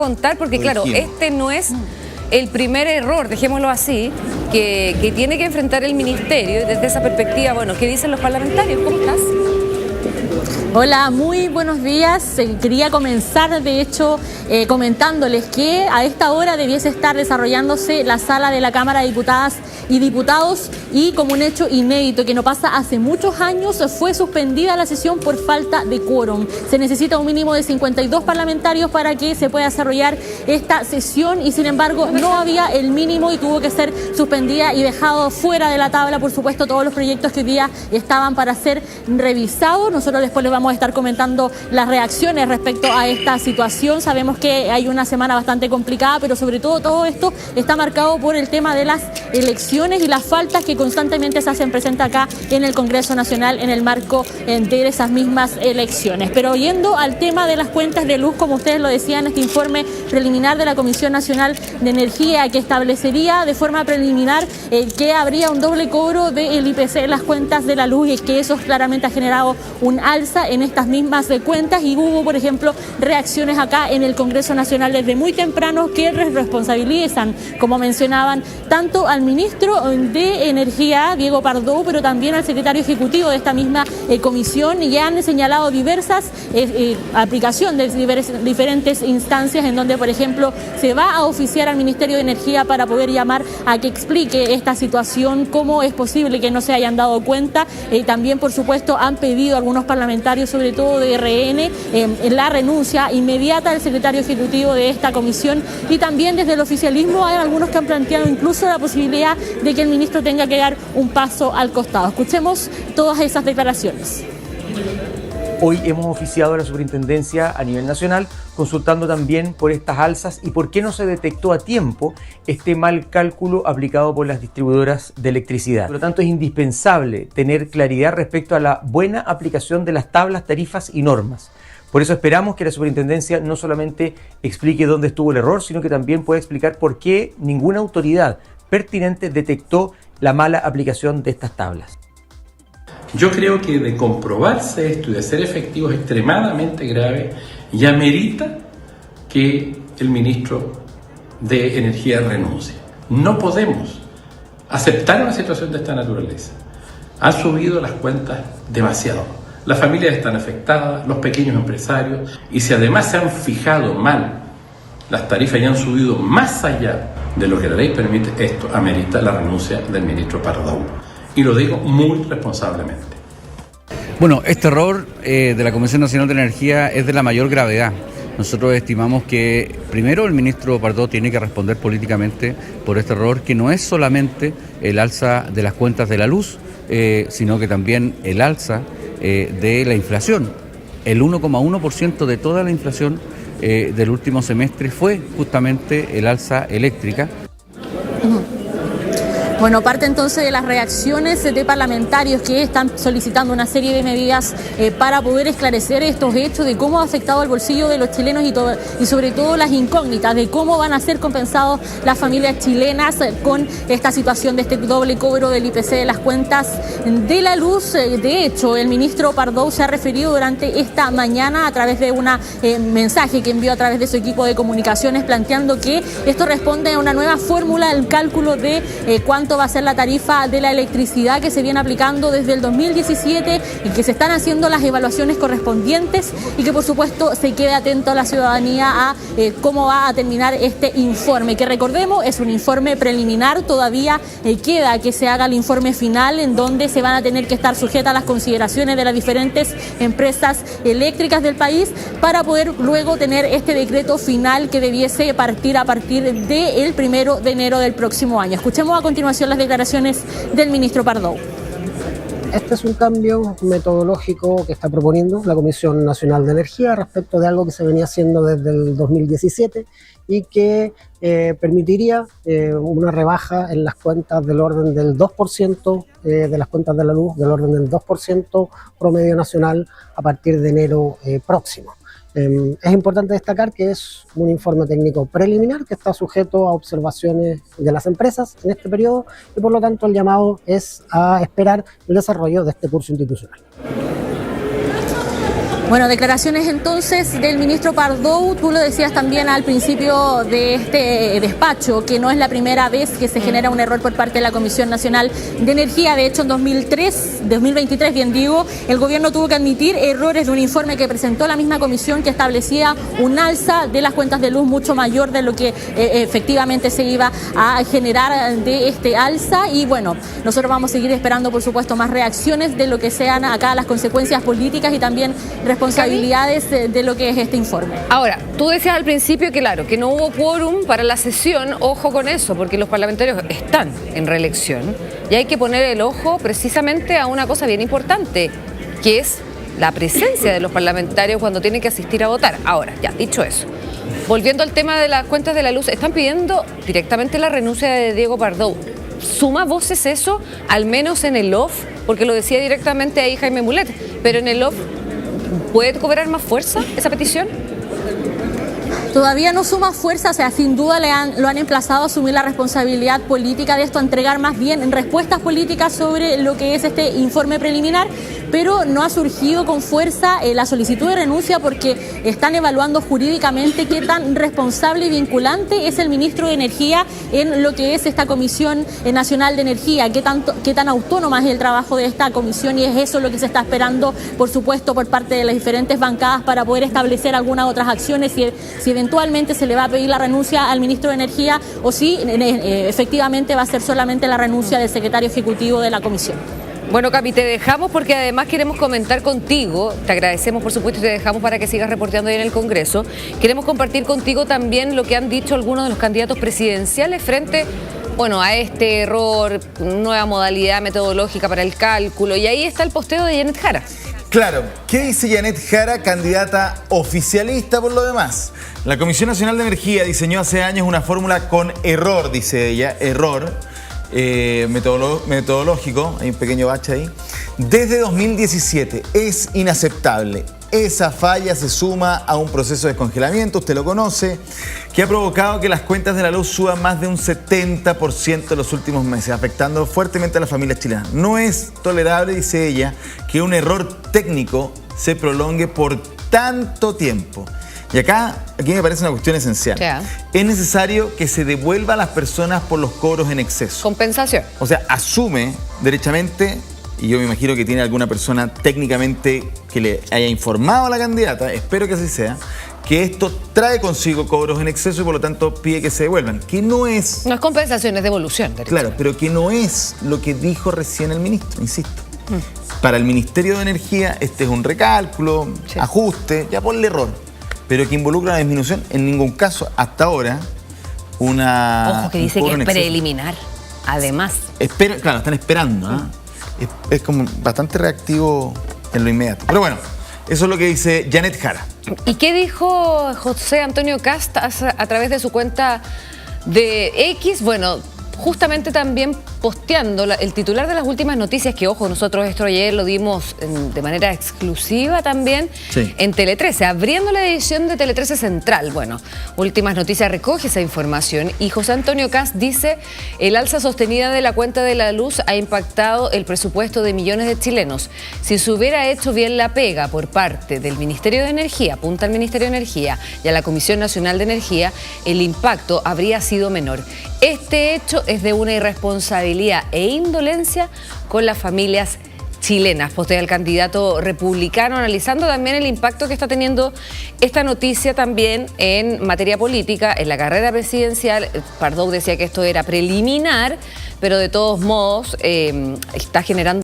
Contar, porque claro, este no es el primer error, dejémoslo así, que tiene que enfrentar el ministerio. Y desde esa perspectiva, bueno, ¿qué dicen los parlamentarios? ¿Cómo estás? Hola, muy buenos días. Quería comenzar, de hecho, comentándoles que a esta hora debiese estar desarrollándose la sala de la Cámara de Diputadas y Diputados, y como un hecho inédito que no pasa hace muchos años, fue suspendida la sesión por falta de quórum. Se necesita un mínimo de 52 parlamentarios para que se pueda desarrollar esta sesión y sin embargo no había el mínimo y tuvo que ser suspendida y dejado fuera de la tabla, por supuesto, todos los proyectos que hoy día estaban para ser revisados. Nosotros después les vamos a estar comentando las reacciones respecto a esta situación. Sabemos que hay una semana bastante complicada, pero sobre todo esto está marcado por el tema de las elecciones y las faltas que constantemente se hacen presentes acá en el Congreso Nacional en el marco de esas mismas elecciones. Pero yendo al tema de las cuentas de luz, como ustedes lo decían, este informe preliminar de la Comisión Nacional de Energía que establecería de forma preliminar que habría un doble cobro del IPC en las cuentas de la luz, y que eso claramente ha generado un alza en estas mismas cuentas, y hubo, por ejemplo, reacciones acá en el Congreso Nacional desde muy temprano que responsabilizan, como mencionaban, tanto al ministro de Energía, Diego Pardo, pero también al secretario ejecutivo de esta misma comisión, y han señalado diversas aplicación de diferentes instancias en donde, por ejemplo, se va a oficiar al Ministerio de Energía para poder llamar a que explique esta situación, cómo es posible que no se hayan dado cuenta. También, por supuesto, han pedido algunos parlamentarios, sobre todo de RN, la renuncia inmediata del secretario ejecutivo de esta comisión, y también desde el oficialismo hay algunos que han planteado incluso la posibilidad de que el ministro tenga que dar un paso al costado. Escuchemos todas esas declaraciones. Hoy hemos oficiado a la superintendencia a nivel nacional, consultando también por estas alzas y por qué no se detectó a tiempo este mal cálculo aplicado por las distribuidoras de electricidad. Por lo tanto, es indispensable tener claridad respecto a la buena aplicación de las tablas, tarifas y normas. Por eso esperamos que la superintendencia no solamente explique dónde estuvo el error, sino que también pueda explicar por qué ninguna autoridad pertinente detectó la mala aplicación de estas tablas. Yo creo que de comprobarse esto y de ser efectivo es extremadamente grave y amerita que el ministro de Energía renuncie. No podemos aceptar una situación de esta naturaleza. Han subido las cuentas demasiado. Las familias están afectadas, los pequeños empresarios, y si además se han fijado mal las tarifas y han subido más allá de lo que la ley permite, esto amerita la renuncia del ministro Pardo. Y lo digo muy responsablemente. Bueno, este error de la Comisión Nacional de Energía es de la mayor gravedad. Nosotros estimamos que primero el ministro Pardo tiene que responder políticamente por este error, que no es solamente el alza de las cuentas de la luz, sino que también el alza de la inflación. El 1,1% de toda la inflación del último semestre fue justamente el alza eléctrica. Bueno, parte entonces de las reacciones de parlamentarios que están solicitando una serie de medidas para poder esclarecer estos hechos de cómo ha afectado al bolsillo de los chilenos y sobre todo las incógnitas de cómo van a ser compensados las familias chilenas con esta situación de este doble cobro del IPC de las cuentas de la luz. De hecho, el ministro Pardo se ha referido durante esta mañana a través de un mensaje que envió a través de su equipo de comunicaciones, planteando que esto responde a una nueva fórmula, el cálculo de cuánto va a ser la tarifa de la electricidad que se viene aplicando desde el 2017 y que se están haciendo las evaluaciones correspondientes, y que por supuesto se quede atento a la ciudadanía a cómo va a terminar este informe, que recordemos es un informe preliminar. Todavía queda que se haga el informe final, en donde se van a tener que estar sujetas las consideraciones de las diferentes empresas eléctricas del país para poder luego tener este decreto final que debiese partir a partir del 1 de enero del próximo año. Escuchemos a continuación las declaraciones del ministro Pardo. Este es un cambio metodológico que está proponiendo la Comisión Nacional de Energía respecto de algo que se venía haciendo desde el 2017 y que permitiría una rebaja en las cuentas del orden del 2% de las cuentas de la luz, del orden del 2% promedio nacional a partir de enero próximo. Es importante destacar que es un informe técnico preliminar que está sujeto a observaciones de las empresas en este periodo, y por lo tanto el llamado es a esperar el desarrollo de este curso institucional. Bueno, declaraciones entonces del ministro Pardow. Tú lo decías también al principio de este despacho, que no es la primera vez que se genera un error por parte de la Comisión Nacional de Energía. De hecho, en 2023, bien digo, el gobierno tuvo que admitir errores de un informe que presentó la misma comisión, que establecía un alza de las cuentas de luz mucho mayor de lo que efectivamente se iba a generar de este alza. Y bueno, nosotros vamos a seguir esperando, por supuesto, más reacciones de lo que sean acá las consecuencias políticas y también responsabilidades de lo que es este informe. Ahora, tú decías al principio que claro, que no hubo quórum para la sesión. Ojo con eso, porque los parlamentarios están en reelección y hay que poner el ojo precisamente a una cosa bien importante, que es la presencia de los parlamentarios cuando tienen que asistir a votar. Ahora, ya dicho eso, volviendo al tema de las cuentas de la luz, están pidiendo directamente la renuncia de Diego Pardow. ¿Suma voces eso, al menos en el off? Porque lo decía directamente ahí Jaime Mulet, pero en el off, ¿puede cobrar más fuerza esa petición? Todavía no suma fuerza, o sea, sin duda lo han emplazado a asumir la responsabilidad política de esto, a entregar más bien respuestas políticas sobre lo que es este informe preliminar, pero no ha surgido con fuerza la solicitud de renuncia porque están evaluando jurídicamente qué tan responsable y vinculante es el ministro de Energía en lo que es esta Comisión Nacional de Energía, qué tan autónoma es el trabajo de esta comisión, y es eso lo que se está esperando, por supuesto, por parte de las diferentes bancadas para poder establecer algunas otras acciones, si eventualmente se le va a pedir la renuncia al ministro de Energía o si efectivamente va a ser solamente la renuncia del secretario ejecutivo de la comisión. Bueno, Capi, te dejamos porque además queremos comentar contigo, te agradecemos por supuesto y te dejamos para que sigas reporteando ahí en el Congreso. Queremos compartir contigo también lo que han dicho algunos de los candidatos presidenciales frente, bueno, a este error, nueva modalidad metodológica para el cálculo, y ahí está el posteo de Janet Jara. Claro, ¿qué dice Janet Jara, candidata oficialista por lo demás? La Comisión Nacional de Energía diseñó hace años una fórmula con error, dice ella, error metodológico, hay un pequeño bache ahí, desde 2017. Es inaceptable. Esa falla se suma a un proceso de descongelamiento, usted lo conoce, que ha provocado que las cuentas de la luz suban más de un 70% en los últimos meses, afectando fuertemente a las familias chilenas. No es tolerable, dice ella, que un error técnico se prolongue por tanto tiempo. Y aquí me parece una cuestión esencial. Yeah. Es necesario que se devuelva a las personas por los cobros en exceso. Compensación. O sea, asume derechamente, y yo me imagino que tiene alguna persona técnicamente que le haya informado a la candidata, espero que así sea, que esto trae consigo cobros en exceso y por lo tanto pide que se devuelvan. Que no es... No es compensación, es devolución. Claro, pero que no es lo que dijo recién el ministro, insisto. Para el Ministerio de Energía este es un recálculo, sí, ajuste, ya ponle error. Pero que involucra una disminución, en ningún caso, hasta ahora, una... Ojo, que dice que es preliminar, además. Claro, están esperando, ¿eh? Es como bastante reactivo en lo inmediato. Pero bueno, eso es lo que dice Janet Jara. ¿Y qué dijo José Antonio Kast a través de su cuenta de X? Bueno, justamente también posteando el titular de las últimas noticias, que ojo, nosotros esto ayer lo dimos de manera exclusiva también, sí, en Tele 13, abriendo la edición de Tele 13 Central. Bueno, Últimas Noticias recoge esa información y José Antonio Kast dice: el alza sostenida de la cuenta de la luz ha impactado el presupuesto de millones de chilenos. Si se hubiera hecho bien la pega por parte del Ministerio de Energía, apunta al Ministerio de Energía y a la Comisión Nacional de Energía, el impacto habría sido menor. Este hecho es de una irresponsabilidad e indolencia con las familias chilenas. Postea el candidato republicano analizando también el impacto que está teniendo esta noticia también en materia política, en la carrera presidencial. Pardow decía que esto era preliminar, pero de todos modos está generando